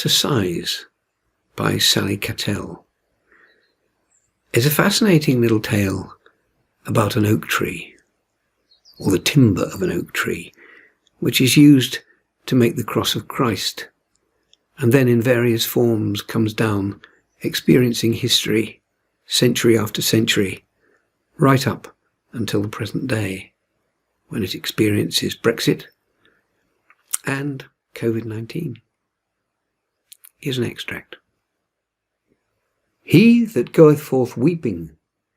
to Size by Sally Cattell is a fascinating little tale about an oak tree, or the timber of an oak tree, which is used to make the cross of Christ, and then in various forms comes down, experiencing history, century after century, right up until the present day, when it experiences Brexit and COVID-19. Here's an extract. He that goeth forth weeping,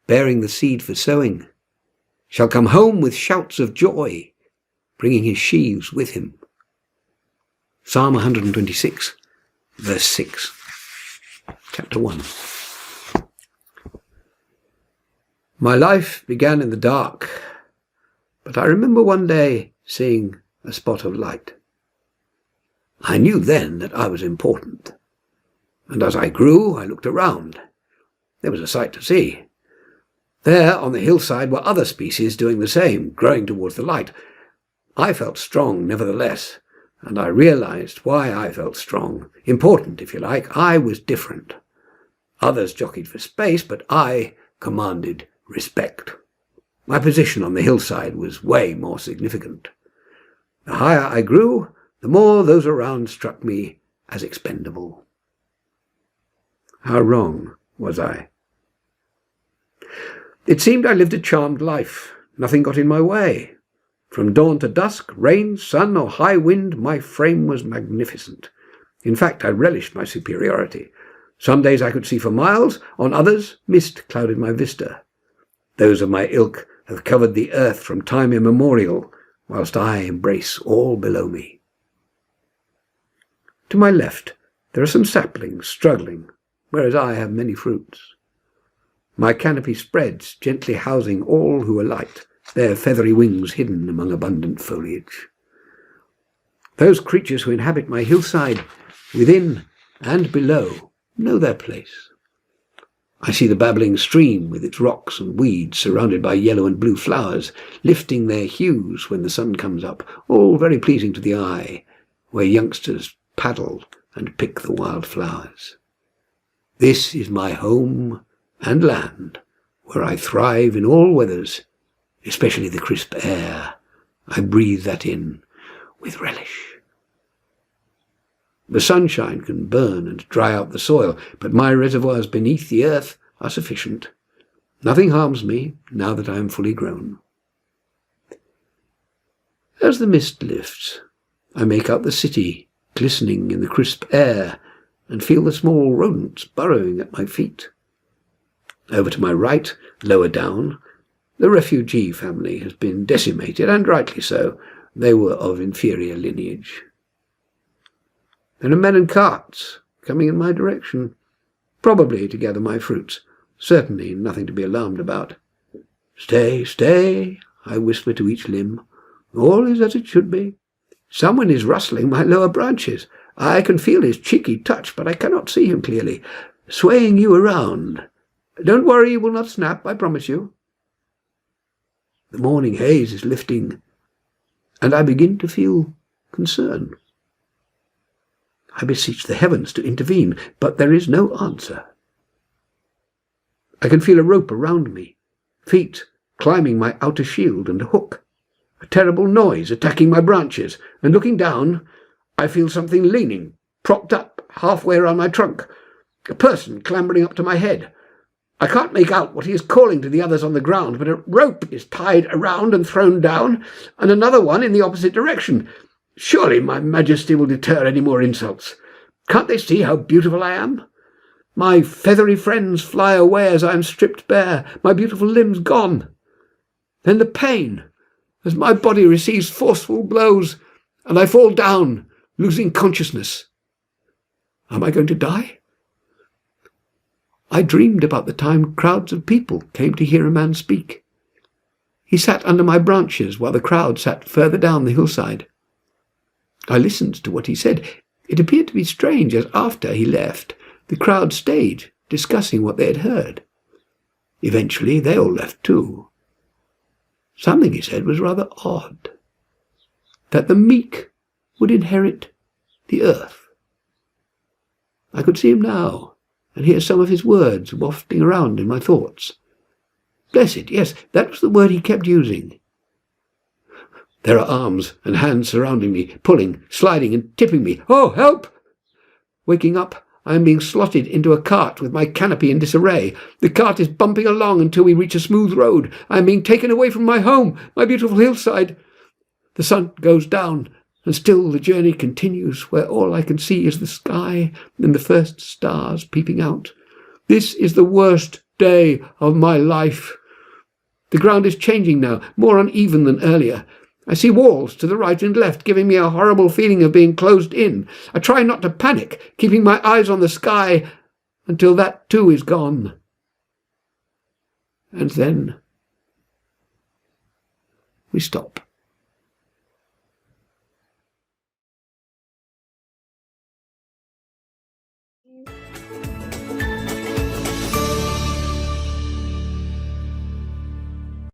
bearing the seed for sowing, shall come home with shouts of joy, bringing his sheaves with him. Psalm 126, verse 6. Chapter 1. My life began in the dark, but I remember one day seeing a spot of light. I knew then that I was important, and as I grew, I looked around. There was a sight to see. There, on the hillside, were other species doing the same, growing towards the light. I felt strong, nevertheless, and I realized why I felt strong. Important, if you like. I was different. Others jockeyed for space, but I commanded respect. My position on the hillside was way more significant. The higher I grew, the more those around struck me as expendable. How wrong was I? It seemed I lived a charmed life. Nothing got in my way. From dawn to dusk, rain, sun, or high wind, my frame was magnificent. In fact, I relished my superiority. Some days I could see for miles, on others mist clouded my vista. Those of my ilk have covered the earth from time immemorial, whilst I embrace all below me. To my left there are some saplings struggling, whereas I have many fruits. My canopy spreads, gently housing all who alight, their feathery wings hidden among abundant foliage. Those creatures who inhabit my hillside, within and below, know their place. I see the babbling stream with its rocks and weeds surrounded by yellow and blue flowers, lifting their hues when the sun comes up, all very pleasing to the eye, where youngsters paddle and pick the wild flowers. This is my home and land, where I thrive in all weathers, especially the crisp air. I breathe that in with relish. The sunshine can burn and dry out the soil, but my reservoirs beneath the earth are sufficient. Nothing harms me now that I am fully grown. As the mist lifts, I make out the city glistening in the crisp air and feel the small rodents burrowing at my feet. Over to my right, lower down, the refugee family has been decimated, and rightly so. They were of inferior lineage. There are men and carts coming in my direction, probably to gather my fruits. Certainly nothing to be alarmed about. Stay, stay, I whisper to each limb. All is as it should be. Someone is rustling my lower branches. I can feel his cheeky touch, but I cannot see him clearly, swaying you around. Don't worry, you will not snap, I promise you. The morning haze is lifting, and I begin to feel concern. I beseech the heavens to intervene, but there is no answer. I can feel a rope around me, feet climbing my outer shield and hook, a terrible noise attacking my branches, and looking down, I feel something leaning, propped up halfway around my trunk, a person clambering up to my head. I can't make out what he is calling to the others on the ground, but a rope is tied around and thrown down, and another one in the opposite direction. Surely my majesty will deter any more insults. Can't they see how beautiful I am? My feathery friends fly away as I am stripped bare, my beautiful limbs gone. Then the pain, as my body receives forceful blows, and I fall down, losing consciousness. Am I going to die? I dreamed about the time crowds of people came to hear a man speak. He sat under my branches while the crowd sat further down the hillside. I listened to what he said. It appeared to be strange, as after he left, the crowd stayed, discussing what they had heard. Eventually they all left too. Something he said was rather odd. That the meek would inherit the earth. I could see him now, and hear some of his words wafting around in my thoughts. Blessed, yes, that was the word he kept using. There are arms and hands surrounding me, pulling, sliding, and tipping me. Oh, help! Waking up, I am being slotted into a cart with my canopy in disarray. The cart is bumping along until we reach a smooth road. I am being taken away from my home, my beautiful hillside. The sun goes down, and still the journey continues, where all I can see is the sky and the first stars peeping out. This is the worst day of my life. The ground is changing now, more uneven than earlier. I see walls to the right and left, giving me a horrible feeling of being closed in. I try not to panic, keeping my eyes on the sky until that too is gone. And then we stop.